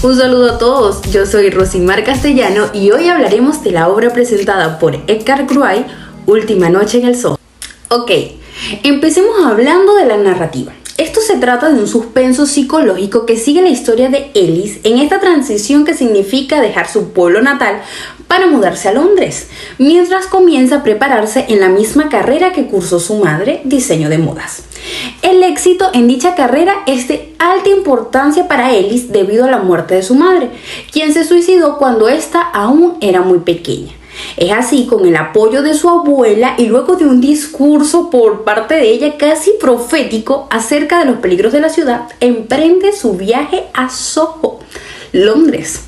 Un saludo a todos, yo soy Rosimar Castellano y hoy hablaremos de la obra presentada por Edgar Wright, Última noche en el zoo. Ok, empecemos hablando de la narrativa. Esto se trata de un suspenso psicológico que sigue la historia de Ellis en esta transición que significa dejar su pueblo natal para mudarse a Londres, mientras comienza a prepararse en la misma carrera que cursó su madre, diseño de modas. El éxito en dicha carrera es de alta importancia para Ellis debido a la muerte de su madre, quien se suicidó cuando ésta aún era muy pequeña. Es así, con el apoyo de su abuela y luego de un discurso por parte de ella casi profético acerca de los peligros de la ciudad, emprende su viaje a Soho, Londres.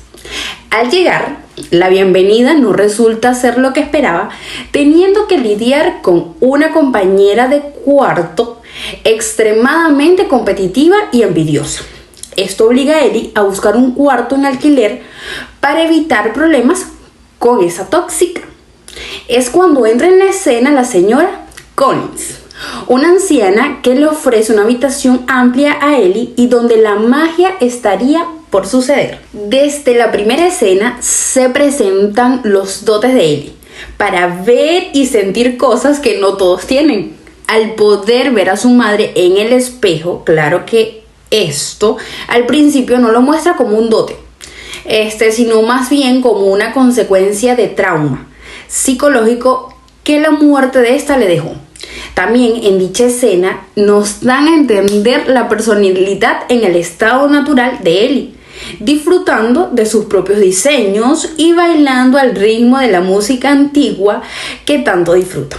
Al llegar, la bienvenida no resulta ser lo que esperaba, teniendo que lidiar con una compañera de cuarto extremadamente competitiva y envidiosa. Esto obliga a Ellie a buscar un cuarto en alquiler para evitar problemas con esa tóxica. Es cuando entra en la escena la señora Collins, una anciana que le ofrece una habitación amplia a Ellie y donde la magia estaría por suceder. Desde la primera escena se presentan los dotes de Ellie para ver y sentir cosas que no todos tienen. Al poder ver a su madre en el espejo, claro que esto al principio no lo muestra como un dote, sino más bien como una consecuencia de trauma psicológico que la muerte de esta le dejó. También en dicha escena nos dan a entender la personalidad en el estado natural de Ellie, disfrutando de sus propios diseños y bailando al ritmo de la música antigua que tanto disfruta.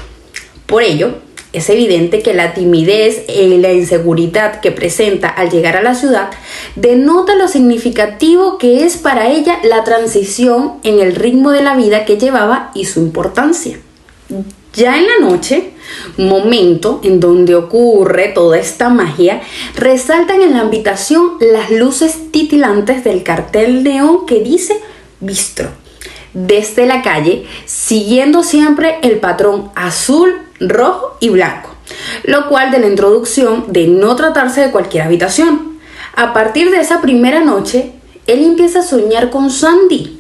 Por ello, es evidente que la timidez y la inseguridad que presenta al llegar a la ciudad denota lo significativo que es para ella la transición en el ritmo de la vida que llevaba y su importancia. Ya en la noche, momento en donde ocurre toda esta magia, resaltan en la habitación las luces titilantes del cartel neón que dice Bistro. Desde la calle, siguiendo siempre el patrón azul, rojo y blanco, lo cual de la introducción de no tratarse de cualquier habitación. A partir de esa primera noche, él empieza a soñar con Sandy,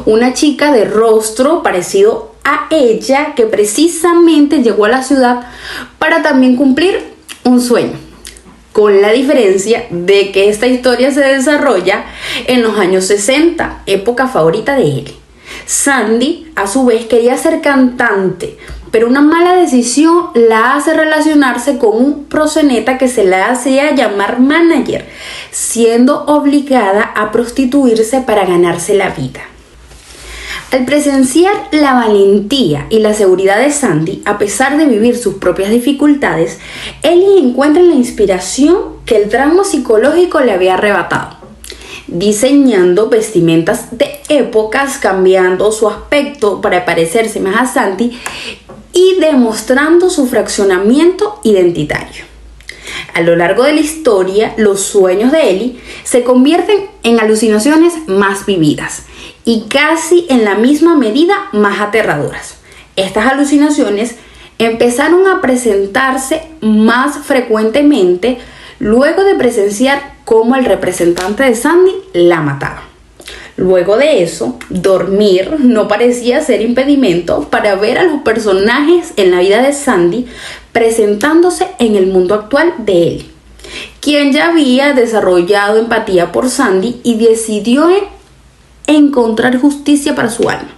una chica de rostro parecido a ella que precisamente llegó a la ciudad para también cumplir un sueño, con la diferencia de que esta historia se desarrolla en los años 60, época favorita de él. Sandy, a su vez, quería ser cantante, pero una mala decisión la hace relacionarse con un proxeneta que se la hacía llamar manager, siendo obligada a prostituirse para ganarse la vida. Al presenciar la valentía y la seguridad de Sandy, a pesar de vivir sus propias dificultades, Ellie encuentra la inspiración que el trauma psicológico le había arrebatado, diseñando vestimentas de épocas, cambiando su aspecto para parecerse más a Sandy y demostrando su fraccionamiento identitario. A lo largo de la historia, los sueños de Ellie se convierten en alucinaciones más vividas y casi en la misma medida más aterradoras. Estas alucinaciones empezaron a presentarse más frecuentemente luego de presenciar cómo el representante de Sandy la mataba. Luego de eso, dormir no parecía ser impedimento para ver a los personajes en la vida de Sandy presentándose en el mundo actual de él, quien ya había desarrollado empatía por Sandy y decidió encontrar justicia para su alma.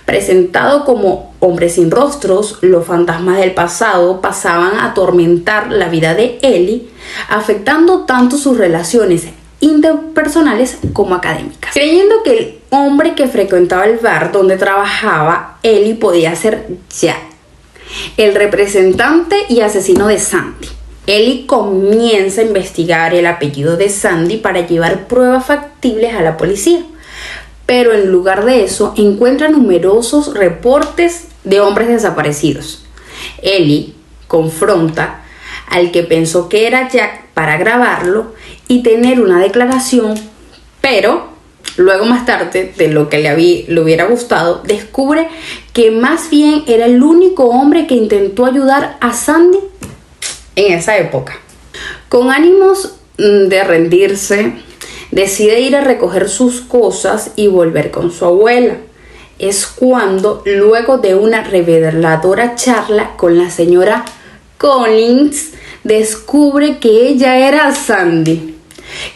Presentado como hombres sin rostros, los fantasmas del pasado pasaban a atormentar la vida de Ellie, afectando tanto sus relaciones interpersonales como académicas. Creyendo que el hombre que frecuentaba el bar donde trabajaba Ellie podía ser Jack, el representante y asesino de Sandy. Ellie comienza a investigar el apellido de Sandy para llevar pruebas factibles a la policía, pero en lugar de eso encuentra numerosos reportes de hombres desaparecidos. Ellie confronta al que pensó que era Jack para grabarlo y tener una declaración, pero luego más tarde, de lo que le hubiera gustado, descubre que más bien era el único hombre que intentó ayudar a Sandy en esa época. Con ánimos de rendirse, decide ir a recoger sus cosas y volver con su abuela. Es cuando, luego de una reveladora charla con la señora Collins, descubre que ella era Sandy,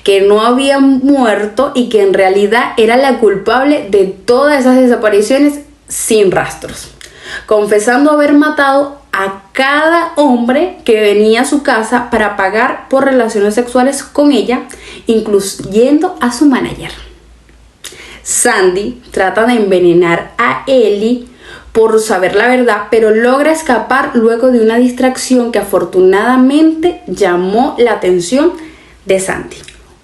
que no había muerto y que en realidad era la culpable de todas esas desapariciones sin rastros, confesando haber matado a cada hombre que venía a su casa para pagar por relaciones sexuales con ella, incluyendo a su manager. Sandy trata de envenenar a Ellie por saber la verdad, pero logra escapar luego de una distracción que afortunadamente llamó la atención de Sandy.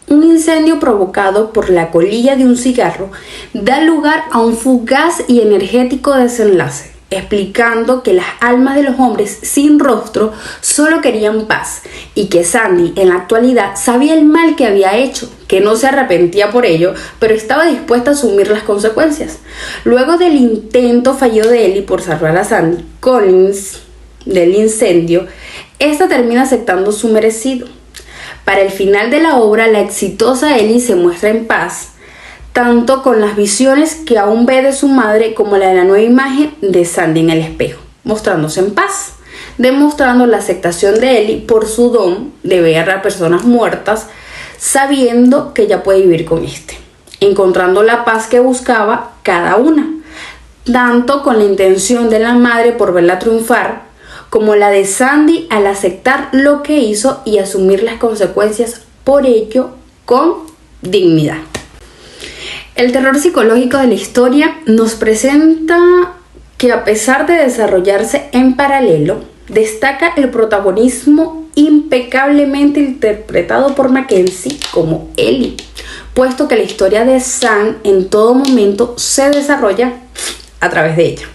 Un incendio provocado por la colilla de un cigarro da lugar a un fugaz y energético desenlace, explicando que las almas de los hombres sin rostro solo querían paz y que Sandy en la actualidad sabía el mal que había hecho, que no se arrepentía por ello, pero estaba dispuesta a asumir las consecuencias. Luego del intento fallido de Ellie por salvar a Sandy Collins del incendio, esta termina aceptando su merecido. Para el final de la obra, la exitosa Ellie se muestra en paz, tanto con las visiones que aún ve de su madre como la de la nueva imagen de Sandy en el espejo, mostrándose en paz, demostrando la aceptación de Ellie por su don de ver a personas muertas, sabiendo que ella puede vivir con encontrando la paz que buscaba cada una, tanto con la intención de la madre por verla triunfar, como la de Sandy al aceptar lo que hizo y asumir las consecuencias por ello con dignidad. El terror psicológico de la historia nos presenta que, a pesar de desarrollarse en paralelo, destaca el protagonismo impecablemente interpretado por Mackenzie como Ellie, puesto que la historia de Sam en todo momento se desarrolla a través de ella.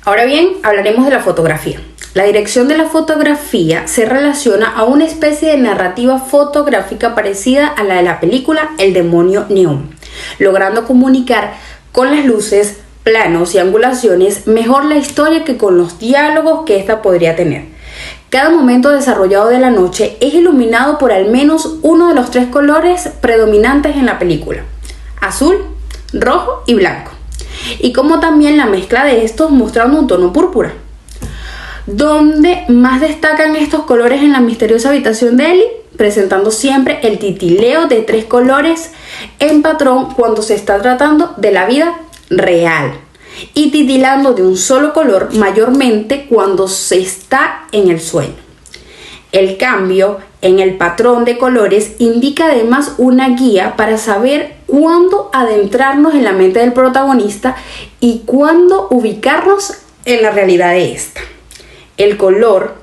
Ahora bien, hablaremos de la fotografía. La dirección de la fotografía se relaciona a una especie de narrativa fotográfica parecida a la de la película El demonio neón, logrando comunicar con las luces, planos y angulaciones mejor la historia que con los diálogos que ésta podría tener. Cada momento desarrollado de la noche es iluminado por al menos uno de los tres colores predominantes en la película: azul, rojo y blanco, y como también la mezcla de estos mostrando un tono púrpura. Donde más destacan estos colores en la misteriosa habitación de Ellie, presentando siempre el titileo de tres colores en patrón cuando se está tratando de la vida real, y titilando de un solo color mayormente cuando se está en el sueño. El cambio en el patrón de colores indica además una guía para saber cuándo adentrarnos en la mente del protagonista y cuándo ubicarnos en la realidad de esta. El color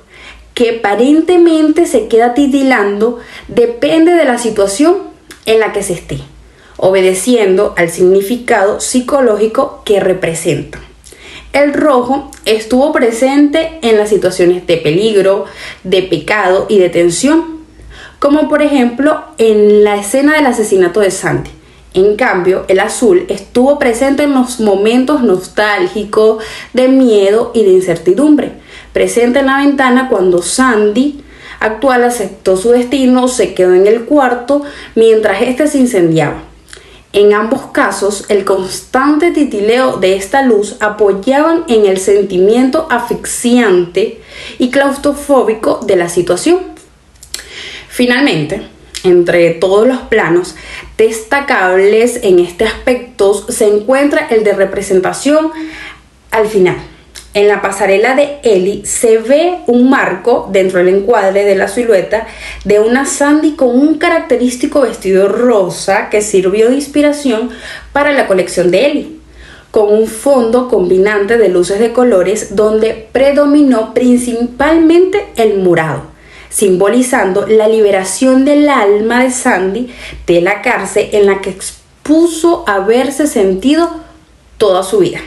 que aparentemente se queda titilando depende de la situación en la que se esté, obedeciendo al significado psicológico que representa. El rojo estuvo presente en las situaciones de peligro, de pecado y de tensión, como por ejemplo en la escena del asesinato de Sandy. En cambio, el azul estuvo presente en los momentos nostálgicos, de miedo y de incertidumbre, presente en la ventana cuando Sandy actual aceptó su destino, se quedó en el cuarto mientras este se incendiaba. En ambos casos, el constante titileo de esta luz apoyaban en el sentimiento asfixiante y claustrofóbico de la situación. Finalmente, entre todos los planos destacables en este aspecto se encuentra el de representación al final. En la pasarela de Ellie se ve un marco dentro del encuadre de la silueta de una Sandy con un característico vestido rosa que sirvió de inspiración para la colección de Ellie, con un fondo combinante de luces de colores donde predominó principalmente el morado, simbolizando la liberación del alma de Sandy de la cárcel en la que expuso haberse sentido toda su vida.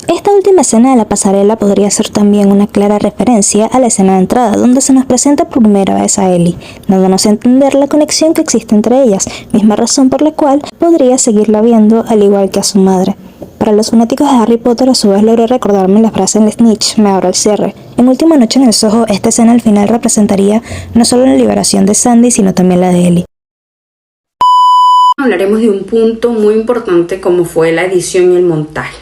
Esta última escena de la pasarela podría ser también una clara referencia a la escena de entrada, donde se nos presenta por primera vez a Ellie, dándonos a entender la conexión que existe entre ellas, misma razón por la cual podría seguirla viendo al igual que a su madre. Para los fanáticos de Harry Potter, a su vez logré recordarme la frase en Snitch, me abro el cierre. En Última Noche en el Soho, esta escena al final representaría no solo la liberación de Sandy, sino también la de Ellie. Hablaremos de un punto muy importante como fue la edición y el montaje.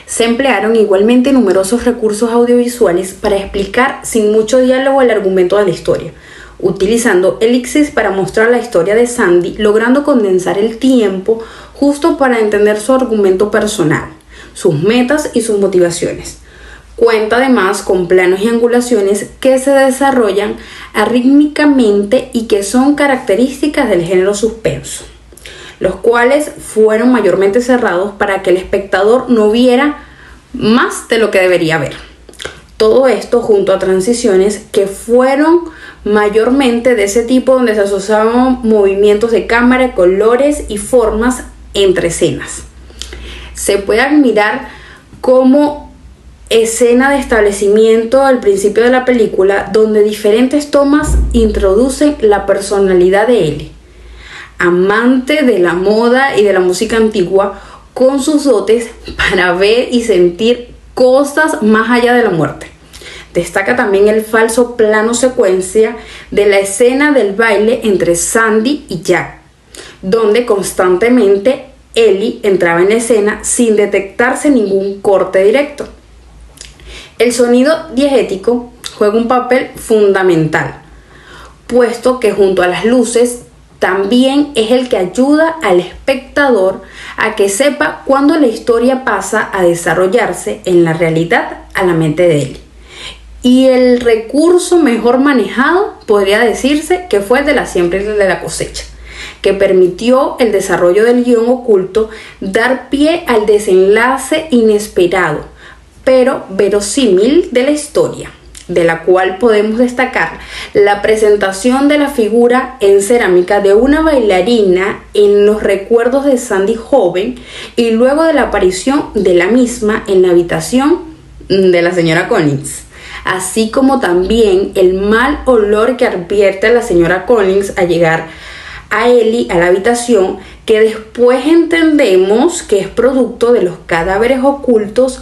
Se emplearon igualmente numerosos recursos audiovisuales para explicar sin mucho diálogo el argumento de la historia, utilizando elipsis para mostrar la historia de Sandy, logrando condensar el tiempo justo para entender su argumento personal, sus metas y sus motivaciones. Cuenta además con planos y angulaciones que se desarrollan arrítmicamente y que son características del género suspenso, los cuales fueron mayormente cerrados para que el espectador no viera más de lo que debería ver. Todo esto junto a transiciones que fueron mayormente de ese tipo, donde se asociaban movimientos de cámara, colores y formas entre escenas. Se puede admirar como escena de establecimiento al principio de la película, donde diferentes tomas introducen la personalidad de Ellie, amante de la moda y de la música antigua, con sus dotes para ver y sentir cosas más allá de la muerte. Destaca también el falso plano secuencia de la escena del baile entre Sandy y Jack, donde constantemente Ellie entraba en la escena sin detectarse ningún corte directo. El sonido diegético juega un papel fundamental, puesto que junto a las luces también es el que ayuda al espectador a que sepa cuándo la historia pasa a desarrollarse en la realidad a la mente de él. Y el recurso mejor manejado podría decirse que fue el de la siembra y de la cosecha, que permitió el desarrollo del guión oculto, dar pie al desenlace inesperado pero verosímil de la historia, de la cual podemos destacar la presentación de la figura en cerámica de una bailarina en los recuerdos de Sandy joven y luego de la aparición de la misma en la habitación de la señora Collins, así como también el mal olor que advierte a la señora Collins al llegar a Ellie a la habitación, que después entendemos que es producto de los cadáveres ocultos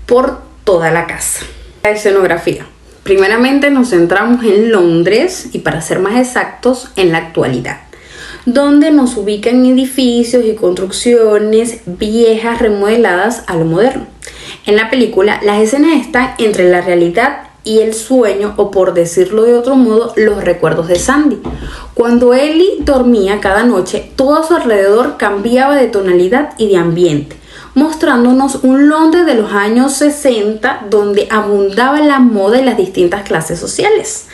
por toda la casa. La escenografía. Primeramente nos centramos en Londres y, para ser más exactos, en la actualidad, donde nos ubican edificios y construcciones viejas remodeladas a lo moderno. En la película, las escenas están entre la realidad y el sueño, o por decirlo de otro modo, los recuerdos de Sandy. Cuando Ellie dormía cada noche, todo a su alrededor cambiaba de tonalidad y de ambiente, mostrándonos un Londres de los años 60 donde abundaba la moda y las distintas clases sociales.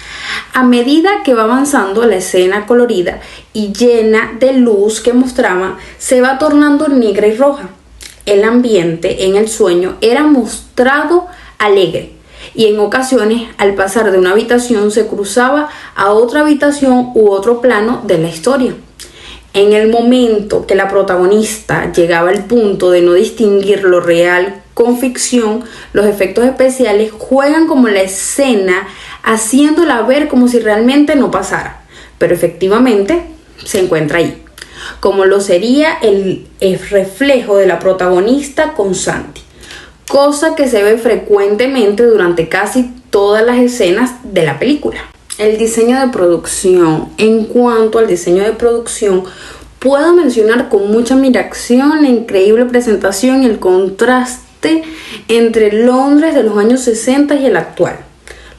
A medida que va avanzando la escena colorida y llena de luz que mostraba, se va tornando negra y roja. El ambiente en el sueño era mostrado alegre y en ocasiones, al pasar de una habitación, se cruzaba a otra habitación u otro plano de la historia. En el momento que la protagonista llegaba al punto de no distinguir lo real con ficción, los efectos especiales juegan como la escena, haciéndola ver como si realmente no pasara, pero efectivamente se encuentra ahí, como lo sería el reflejo de la protagonista con Sandy, cosa que se ve frecuentemente durante casi todas las escenas de la película. El diseño de producción. En cuanto al diseño de producción, puedo mencionar con mucha admiración la increíble presentación y el contraste entre Londres de los años 60 y el actual.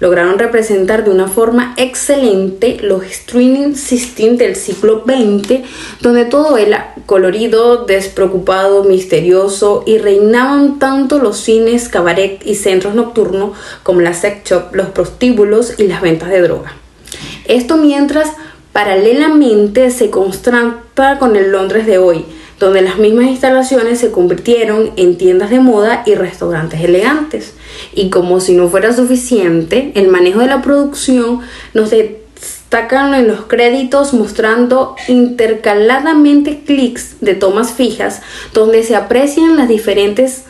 Lograron representar de una forma excelente los streaming systems del siglo XX, donde todo era colorido, despreocupado, misterioso, y reinaban tanto los cines, cabaret y centros nocturnos como las sex shop, los prostíbulos y las ventas de droga. Esto mientras paralelamente se contrasta con el Londres de hoy, donde las mismas instalaciones se convirtieron en tiendas de moda y restaurantes elegantes. Y como si no fuera suficiente, el manejo de la producción nos destacan en los créditos, mostrando intercaladamente clics de tomas fijas donde se aprecian las diferentes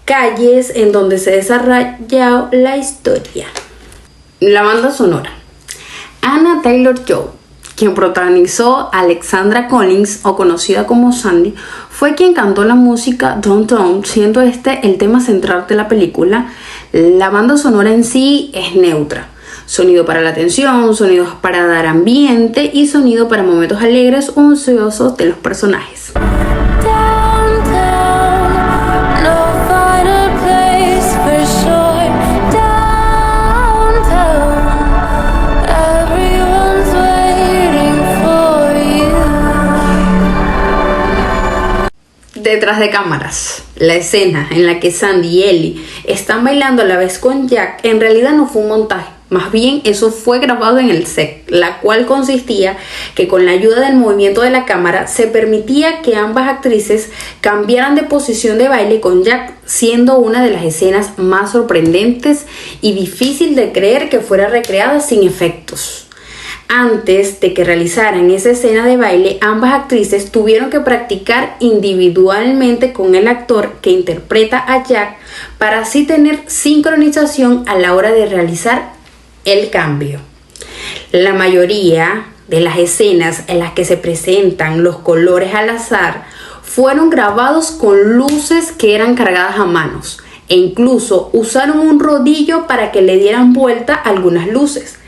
calles en donde se desarrolla la historia. La banda sonora. Anya Taylor-Joy, quien protagonizó a Alexandra Collins, o conocida como Sandy, fue quien cantó la música Downtown, siendo este el tema central de la película. La banda sonora en sí es neutra. Sonido para la tensión, sonidos para dar ambiente y sonido para momentos alegres o ansiosos de los personajes. Detrás de cámaras, la escena en la que Sandy y Ellie están bailando a la vez con Jack en realidad no fue un montaje, más bien eso fue grabado en el set, la cual consistía que con la ayuda del movimiento de la cámara se permitía que ambas actrices cambiaran de posición de baile con Jack, siendo una de las escenas más sorprendentes y difícil de creer que fuera recreada sin efectos. Antes de que realizaran esa escena de baile, ambas actrices tuvieron que practicar individualmente con el actor que interpreta a Jack para así tener sincronización a la hora de realizar el cambio. La mayoría de las escenas en las que se presentan los colores al azar fueron grabados con luces que eran cargadas a manos e incluso usaron un rodillo para que le dieran vuelta a algunas luces.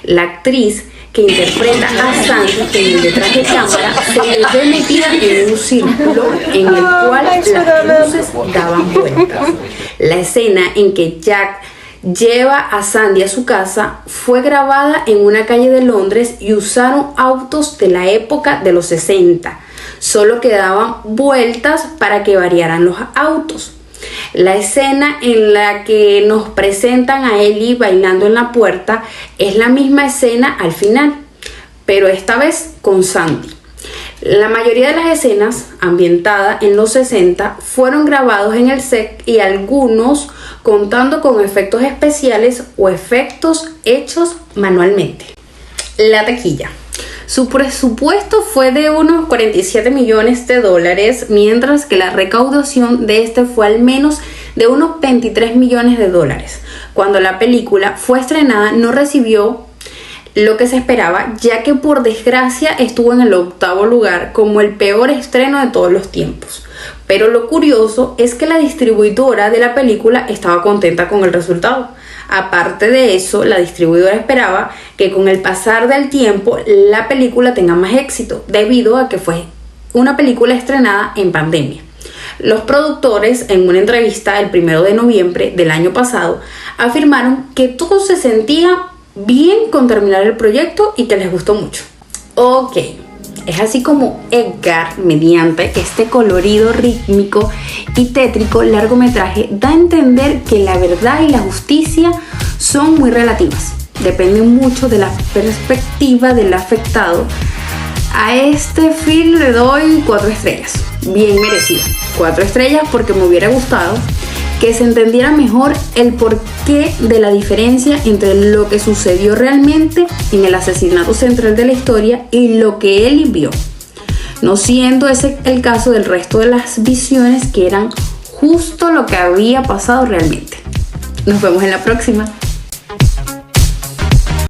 La actriz que interpreta a Sandy en el detrás de cámara se le ve metida en un círculo en el cual las luces daban vueltas. La escena en que Jack lleva a Sandy a su casa fue grabada en una calle de Londres y usaron autos de la época de los 60. Solo que daban vueltas para que variaran los autos. La escena en la que nos presentan a Ellie bailando en la puerta es la misma escena al final, pero esta vez con Sandy. La mayoría de las escenas ambientadas en los 60 fueron grabados en el set y algunos contando con efectos especiales o efectos hechos manualmente. La taquilla. Su presupuesto fue de unos 47 millones de dólares, mientras que la recaudación de este fue al menos de unos 23 millones de dólares. Cuando la película fue estrenada no recibió lo que se esperaba, ya que por desgracia estuvo en el 8º lugar como el peor estreno de todos los tiempos. Pero lo curioso es que la distribuidora de la película estaba contenta con el resultado. Aparte de eso, la distribuidora esperaba que con el pasar del tiempo la película tenga más éxito, debido a que fue una película estrenada en pandemia. Los productores, en una entrevista el 1 de noviembre del año pasado, afirmaron que todo se sentía bien con terminar el proyecto y que les gustó mucho. Ok, es así como Edgar, mediante este colorido rítmico y tétrico largometraje, da a entender que la verdad y la justicia son muy relativas. Dependen mucho de la perspectiva del afectado. A este film le doy 4 estrellas, bien merecido. 4 estrellas porque me hubiera gustado que se entendiera mejor el porqué de la diferencia entre lo que sucedió realmente en el asesinato central de la historia y lo que él vio, no siendo ese el caso del resto de las visiones que eran justo lo que había pasado realmente. Nos vemos en la próxima.